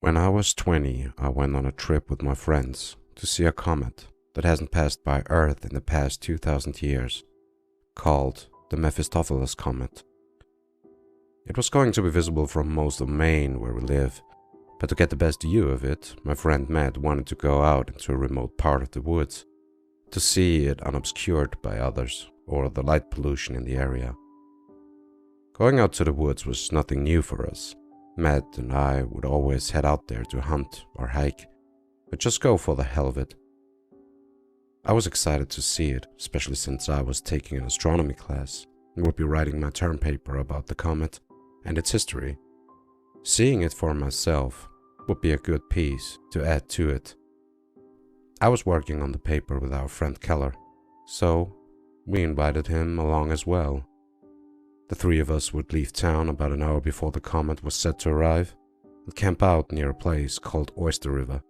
When I was 20, I went on a trip with my friends to see a comet that hasn't passed by Earth in the past 2000 years, called the Mephistopheles Comet. It was going to be visible from most of Maine where we live, but to get the best view of it, my friend Matt wanted to go out into a remote part of the woods to see it unobscured by others or the light pollution in the area. Going out to the woods was nothing new for us. Matt and I would always head out there to hunt or hike, but just go for the hell of it. I was excited to see it, especially since I was taking an astronomy class and would be writing my term paper about the comet and its history. Seeing it for myself would be a good piece to add to it. I was working on the paper with our friend Keller, so we invited him along as well. The three of us would leave town about an hour before the comet was set to arrive and camp out near a place called Oyster River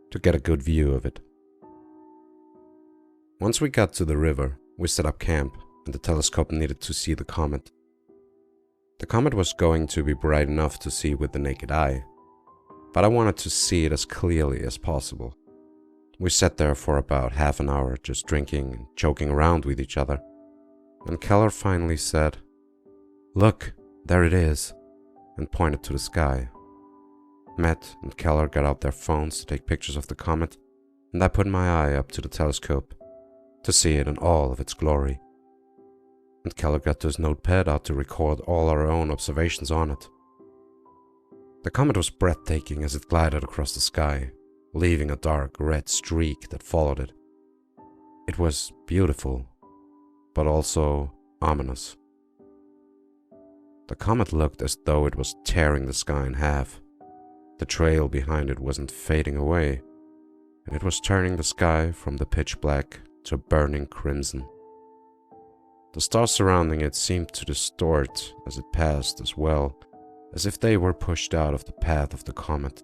to get a good view of it. Once we got to the river, we set up camp and the telescope needed to see the comet. The comet was going to be bright enough to see with the naked eye, but I wanted to see it as clearly as possible. We sat there for about half an hour just drinking and joking around with each other, and Keller finally said, "Look, there it is," and pointed to the sky. Matt and Keller got out their phones to take pictures of the comet, and I put my eye up to the telescope to see it in all of its glory. And Keller got his notepad out to record all our own observations on it. The comet was breathtaking as it glided across the sky, leaving a dark red streak that followed it. It was beautiful, but also ominous. The comet looked as though it was tearing the sky in half. The trail behind it wasn't fading away, and it was turning the sky from the pitch black to burning crimson. The stars surrounding it seemed to distort as it passed as well, as if they were pushed out of the path of the comet.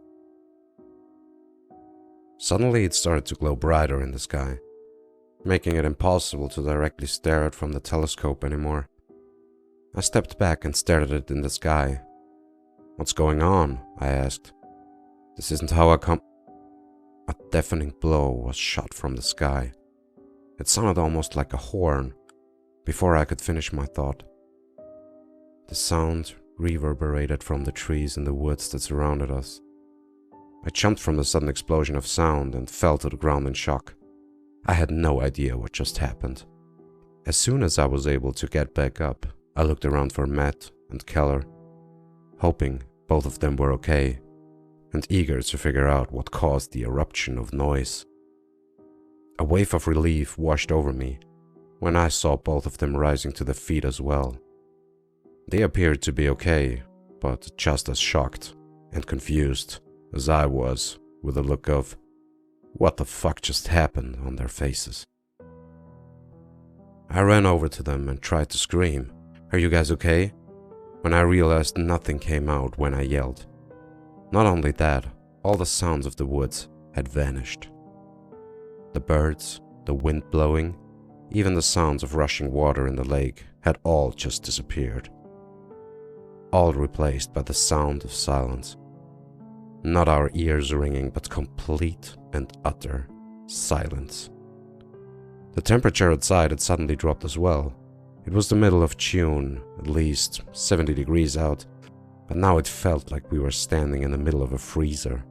Suddenly it started to glow brighter in the sky, making it impossible to directly stare at from the telescope anymore. I stepped back and stared at it in the sky. "What's going on?" I asked. "This isn't how I come..." A deafening blow was shot from the sky. It sounded almost like a horn. Before I could finish my thought, the sound reverberated from the trees in the woods that surrounded us. I jumped from the sudden explosion of sound and fell to the ground in shock. I had no idea what just happened. As soon as I was able to get back up, I looked around for Matt and Keller, hoping both of them were okay, and eager to figure out what caused the eruption of noise. A wave of relief washed over me when I saw both of them rising to their feet as well. They appeared to be okay, but just as shocked and confused as I was, with a look of "what the fuck just happened" on their faces. I ran over to them and tried to scream, "Are you guys okay?" when I realized nothing came out when I yelled. Not only that, all the sounds of the woods had vanished. The birds, the wind blowing, even the sounds of rushing water in the lake had all just disappeared. All replaced by the sound of silence. Not our ears ringing, but complete and utter silence. The temperature outside had suddenly dropped as well. It was the middle of June, at least 70 degrees out, but now it felt like we were standing in the middle of a freezer.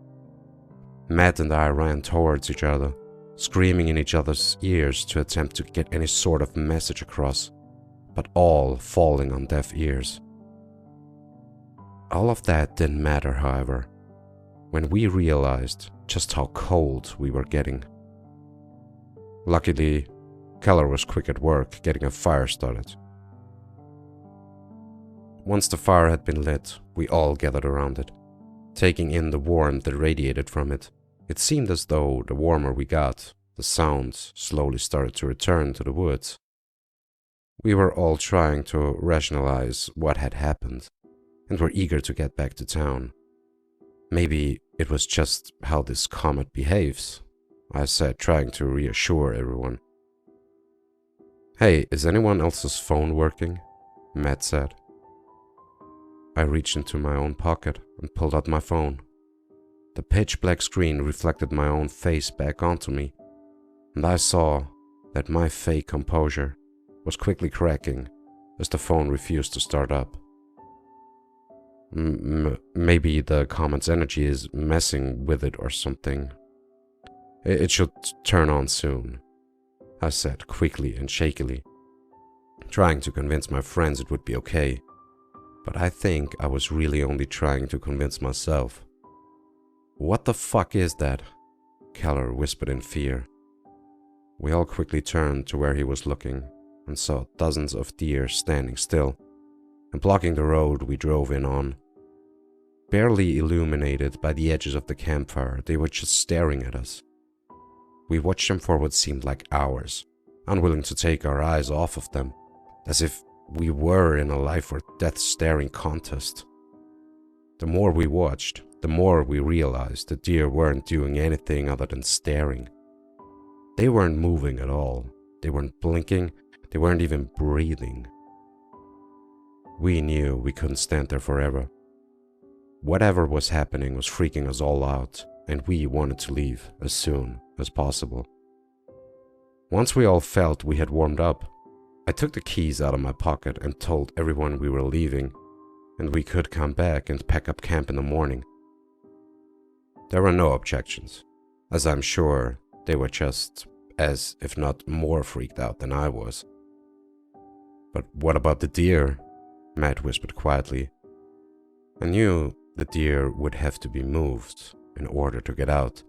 Matt and I ran towards each other, screaming in each other's ears to attempt to get any sort of message across, but all falling on deaf ears. All of that didn't matter, however, when we realized just how cold we were getting. Luckily, Keller was quick at work getting a fire started. Once the fire had been lit, we all gathered around it, taking in the warmth that radiated from it. It seemed as though the warmer we got, the sounds slowly started to return to the woods. We were all trying to rationalize what had happened, and were eager to get back to town. "Maybe it was just how this comet behaves," I said, trying to reassure everyone. "Hey, is anyone else's phone working?" Matt said. I reached into my own pocket and pulled out my phone. The pitch black screen reflected my own face back onto me, and I saw that my fake composure was quickly cracking as the phone refused to start up. Maybe the comet's energy is messing with it or something. It should turn on soon, I said quickly and shakily, trying to convince my friends it would be okay, but I think I was really only trying to convince myself. What the fuck is that? Keller whispered in fear. We all quickly turned to where he was looking and saw dozens of deer standing still and blocking the road we drove in on. Barely illuminated by the edges of the campfire, they were just staring at us. We watched them for what seemed like hours, unwilling to take our eyes off of them, as if we were in a life or death staring contest. The more we watched, the more we realized the deer weren't doing anything other than staring. They weren't moving at all. They weren't blinking. They weren't even breathing. We knew we couldn't stand there forever. Whatever was happening was freaking us all out, and we wanted to leave as soon as possible. Once we all felt we had warmed up, I took the keys out of my pocket and told everyone we were leaving, and we could come back and pack up camp in the morning. There were no objections, as I'm sure they were just as, if not more, freaked out than I was. But what about the deer? Matt whispered quietly. I knew the deer would have to be moved in order to get out,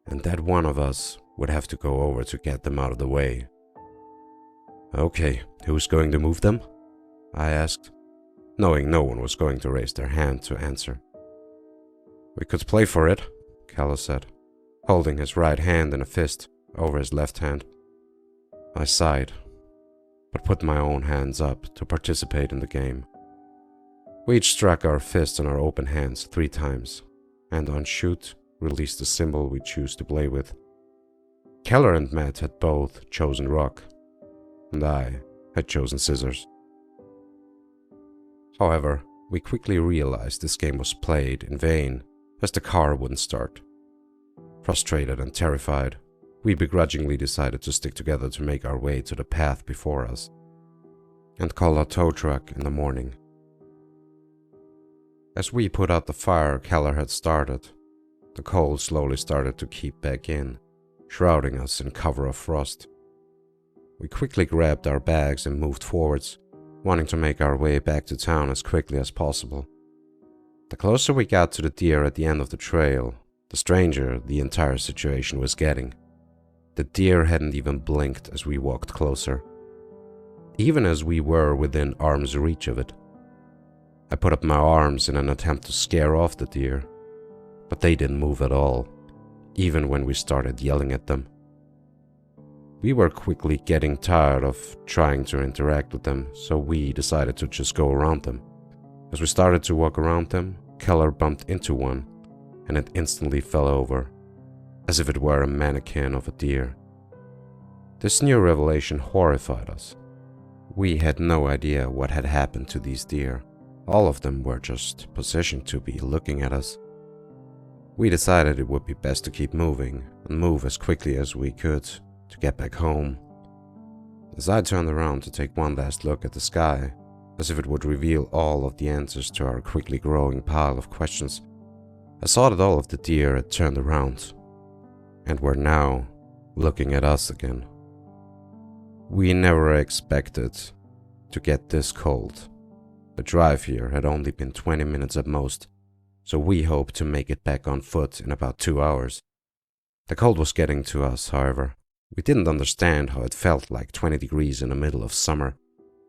and that one of us would have to go over to get them out of the way. Okay, who's going to move them? I asked, knowing no one was going to raise their hand to answer. We could play for it, Keller said, holding his right hand in a fist over his left hand. I sighed, but put my own hands up to participate in the game. We each struck our fists on our open hands 3 times, and on shoot, released the symbol we choose to play with. Keller and Matt had both chosen rock, and I had chosen scissors. However, we quickly realized this game was played in vain, as the car wouldn't start. Frustrated and terrified, we begrudgingly decided to stick together to make our way to the path before us, and call a tow truck in the morning. As we put out the fire Keller had started, the cold slowly started to creep back in, shrouding us in cover of frost. We quickly grabbed our bags and moved forwards, wanting to make our way back to town as quickly as possible. The closer we got to the deer at the end of the trail, the stranger the entire situation was getting. The deer hadn't even blinked as we walked closer, even as we were within arm's reach of it. I put up my arms in an attempt to scare off the deer, but they didn't move at all, even when we started yelling at them. We were quickly getting tired of trying to interact with them, so we decided to just go around them. As we started to walk around them, Keller bumped into one, and it instantly fell over, as if it were a mannequin of a deer. This new revelation horrified us. We had no idea what had happened to these deer. All of them were just positioned to be looking at us. We decided it would be best to keep moving and move as quickly as we could to get back home. As I turned around to take one last look at the sky, as if it would reveal all of the answers to our quickly growing pile of questions, I saw that all of the deer had turned around and were now looking at us again. We never expected to get this cold. The drive here had only been 20 minutes at most, so we hoped to make it back on foot in about 2 hours. The cold was getting to us, however. We didn't understand how it felt like 20 degrees in the middle of summer,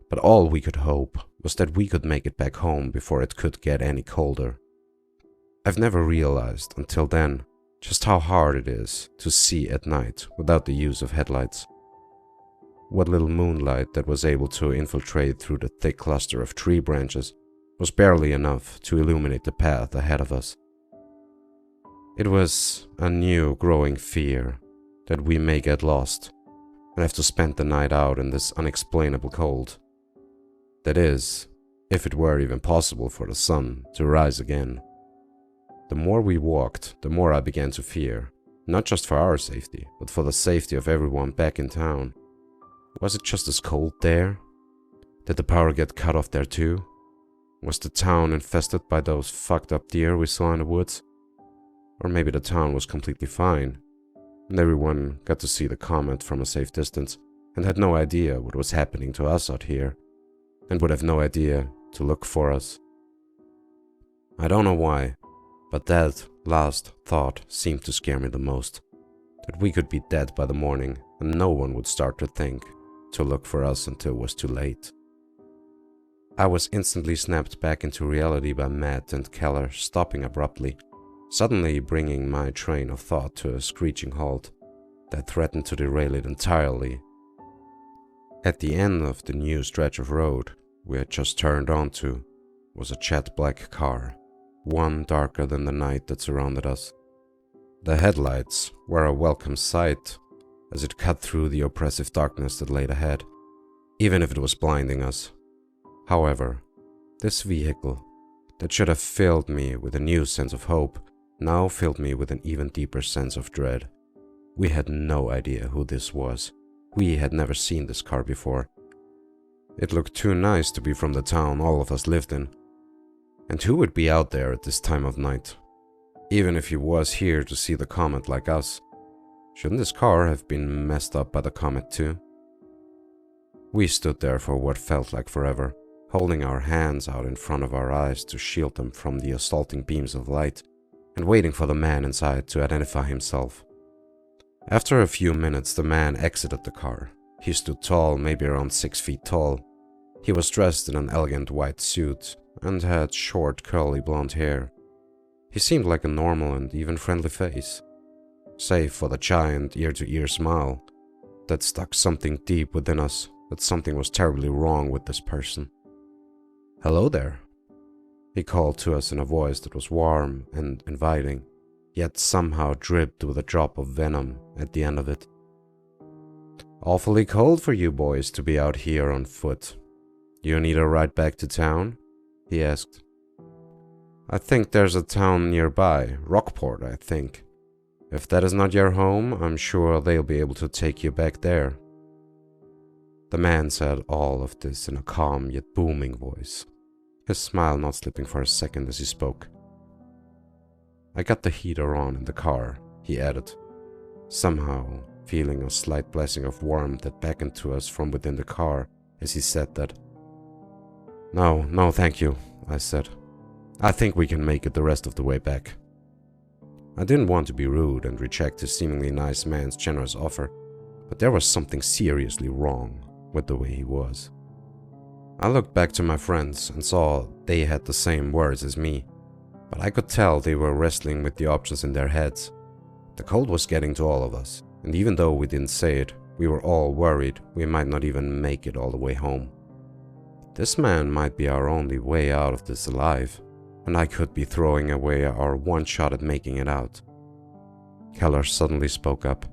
but all we could hope was that we could make it back home before it could get any colder. I've never realized until then just how hard it is to see at night without the use of headlights. What little moonlight that was able to infiltrate through the thick cluster of tree branches was barely enough to illuminate the path ahead of us. It was a new growing fear that we may get lost and have to spend the night out in this unexplainable cold. That is, if it were even possible for the sun to rise again. The more we walked, the more I began to fear, not just for our safety, but for the safety of everyone back in town. Was it just as cold there? Did the power get cut off there too? Was the town infested by those fucked up deer we saw in the woods? Or maybe the town was completely fine, and everyone got to see the comet from a safe distance and had no idea what was happening to us out here, and would have no idea to look for us. I don't know why, but that last thought seemed to scare me the most. That we could be dead by the morning and no one would start to think to look for us until it was too late. I was instantly snapped back into reality by Matt and Keller stopping abruptly, suddenly bringing my train of thought to a screeching halt that threatened to derail it entirely. At the end of the new stretch of road we had just turned onto was a jet black car, one darker than the night that surrounded us. The headlights were a welcome sight as it cut through the oppressive darkness that laid ahead, even if it was blinding us. However, this vehicle, that should have filled me with a new sense of hope, now filled me with an even deeper sense of dread. We had no idea who this was. We had never seen this car before. It looked too nice to be from the town all of us lived in. And who would be out there at this time of night? Even if he was here to see the comet like us, shouldn't this car have been messed up by the comet too? We stood there for what felt like forever, holding our hands out in front of our eyes to shield them from the assaulting beams of light, and waiting for the man inside to identify himself. After a few minutes, the man exited the car. He stood tall, maybe around 6 feet tall. He was dressed in an elegant white suit and had short, curly blonde hair. He seemed like a normal and even friendly face, save for the giant ear-to-ear smile that stuck something deep within us, that something was terribly wrong with this person. "Hello there," he called to us in a voice that was warm and inviting, yet somehow dripped with a drop of venom at the end of it. "Awfully cold for you boys to be out here on foot. You need a ride back to town?" he asked. "I think there's a town nearby, Rockport, I think. If that is not your home, I'm sure they'll be able to take you back there." The man said all of this in a calm yet booming voice, his smile not slipping for a second as he spoke. "I got the heater on in the car," he added, somehow feeling a slight blessing of warmth that beckoned to us from within the car as he said that. No, thank you," I said. "I think we can make it the rest of the way back." I didn't want to be rude and reject this seemingly nice man's generous offer, but there was something seriously wrong with the way he was. I looked back to my friends and saw they had the same words as me, but I could tell they were wrestling with the options in their heads. The cold was getting to all of us, and even though we didn't say it, we were all worried we might not even make it all the way home. This man might be our only way out of this alive, and I could be throwing away our one shot at making it out. Keller suddenly spoke up.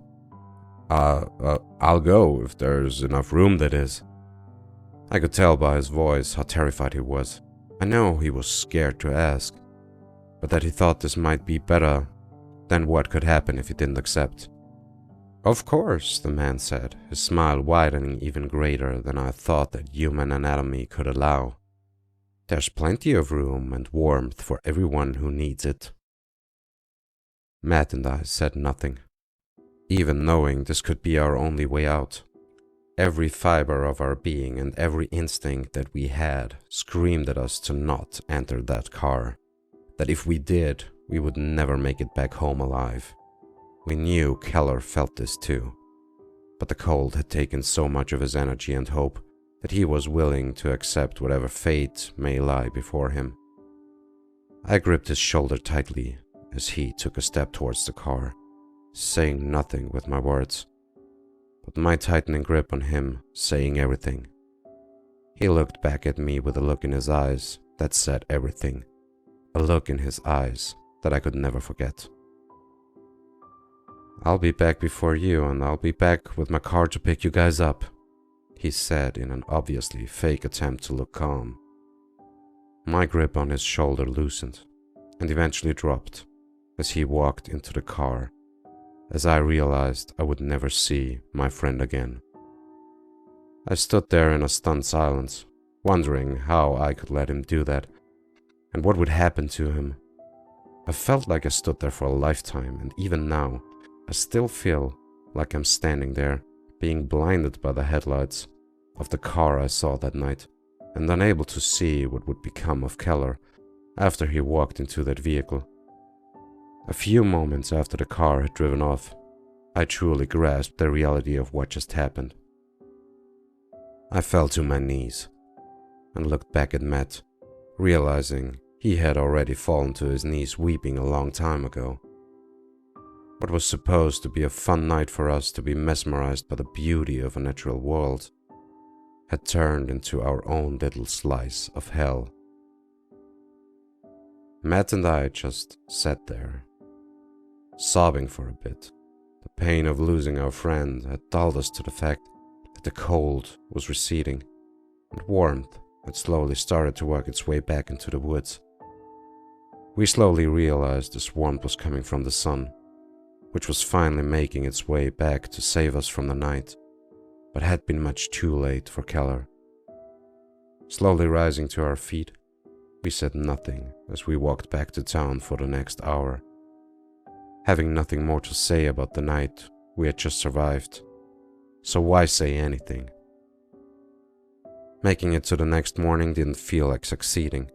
I'll go if there's enough room, that is." I could tell by his voice how terrified he was. I know he was scared to ask, but that he thought this might be better than what could happen if he didn't accept. "Of course," the man said, his smile widening even greater than I thought that human anatomy could allow. "There's plenty of room and warmth for everyone who needs it." Matt and I said nothing, even knowing this could be our only way out. Every fiber of our being and every instinct that we had screamed at us to not enter that car, that if we did, we would never make it back home alive. We knew Keller felt this too, but the cold had taken so much of his energy and hope that he was willing to accept whatever fate may lie before him. I gripped his shoulder tightly as he took a step towards the car, saying nothing with my words, but my tightening grip on him saying everything. He looked back at me with a look in his eyes that said everything, a look in his eyes that I could never forget. "I'll be back before you, and I'll be back with my car to pick you guys up," he said in an obviously fake attempt to look calm. My grip on his shoulder loosened and eventually dropped as he walked into the car, as I realized I would never see my friend again. I stood there in a stunned silence, wondering how I could let him do that, and what would happen to him. I felt like I stood there for a lifetime, and even now, I still feel like I'm standing there, being blinded by the headlights of the car I saw that night, and unable to see what would become of Keller after he walked into that vehicle. A few moments after the car had driven off, I truly grasped the reality of what just happened. I fell to my knees and looked back at Matt, realizing he had already fallen to his knees weeping a long time ago. What was supposed to be a fun night for us to be mesmerized by the beauty of a natural world had turned into our own little slice of hell. Matt and I just sat there, sobbing for a bit. The pain of losing our friend had dulled us to the fact that the cold was receding, and warmth had slowly started to work its way back into the woods. We slowly realized this warmth was coming from the sun, which was finally making its way back to save us from the night, but had been much too late for Keller. Slowly rising to our feet, we said nothing as we walked back to town for the next hour, having nothing more to say about the night we had just survived, so why say anything? Making it to the next morning didn't feel like succeeding,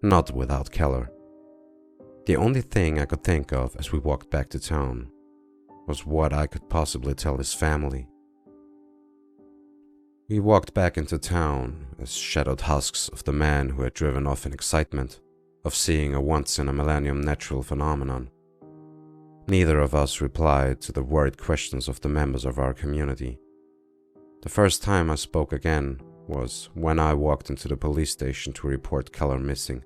not without Keller. The only thing I could think of as we walked back to town was what I could possibly tell his family. We walked back into town as shadowed husks of the man who had driven off in excitement of seeing a once-in-a-millennium natural phenomenon. Neither of us replied to the worried questions of the members of our community. The first time I spoke again was when I walked into the police station to report Keller missing,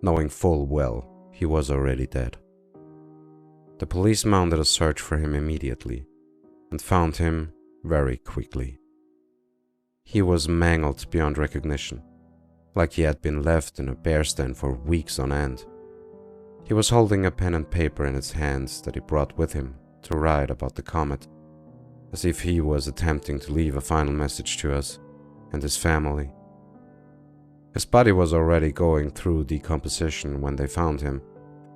knowing full well he was already dead. The police mounted a search for him immediately and found him very quickly. He was mangled beyond recognition, like he had been left in a bear stand for weeks on end. He was holding a pen and paper in his hands that he brought with him to write about the comet, as if he was attempting to leave a final message to us and his family. His body was already going through decomposition when they found him,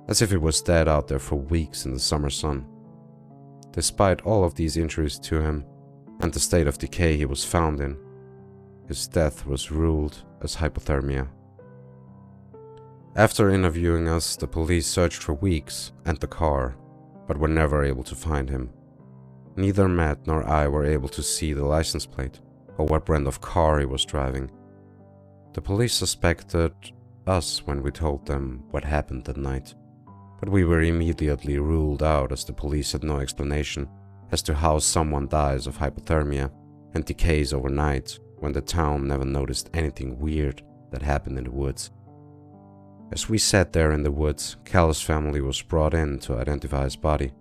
as if he was dead out there for weeks in the summer sun. Despite all of these injuries to him and the state of decay he was found in, his death was ruled as hypothermia. After interviewing us, the police searched for weeks and the car, but were never able to find him. Neither Matt nor I were able to see the license plate or what brand of car he was driving. The police suspected us when we told them what happened that night, but we were immediately ruled out as the police had no explanation as to how someone dies of hypothermia and decays overnight when the town never noticed anything weird that happened in the woods. As we sat there in the woods, Keller's family was brought in to identify his body.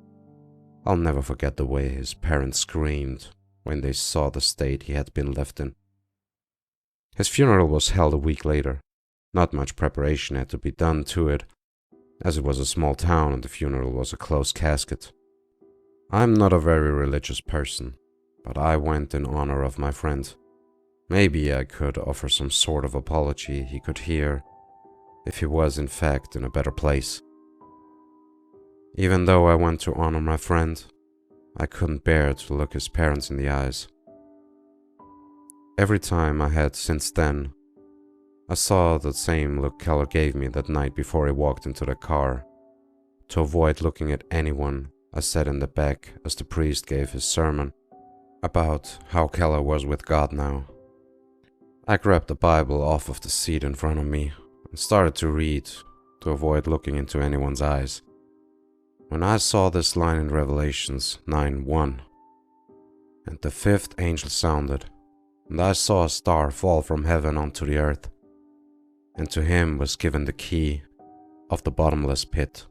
I'll never forget the way his parents screamed when they saw the state he had been left in. His funeral was held a week later. Not much preparation had to be done to it, as it was a small town and the funeral was a closed casket. I'm not a very religious person, but I went in honor of my friend. Maybe I could offer some sort of apology he could hear if he was in fact in a better place. Even though I went to honor my friend, I couldn't bear to look his parents in the eyes. Every time I had since then, I saw the same look Keller gave me that night before he walked into the car. To avoid looking at anyone, I sat in the back as the priest gave his sermon about how Keller was with God now. I grabbed the Bible off of the seat in front of me and started to read to avoid looking into anyone's eyes. When I saw this line in Revelations 9:1, and the fifth angel sounded, and I saw a star fall from heaven onto the earth, and to him was given the key of the bottomless pit.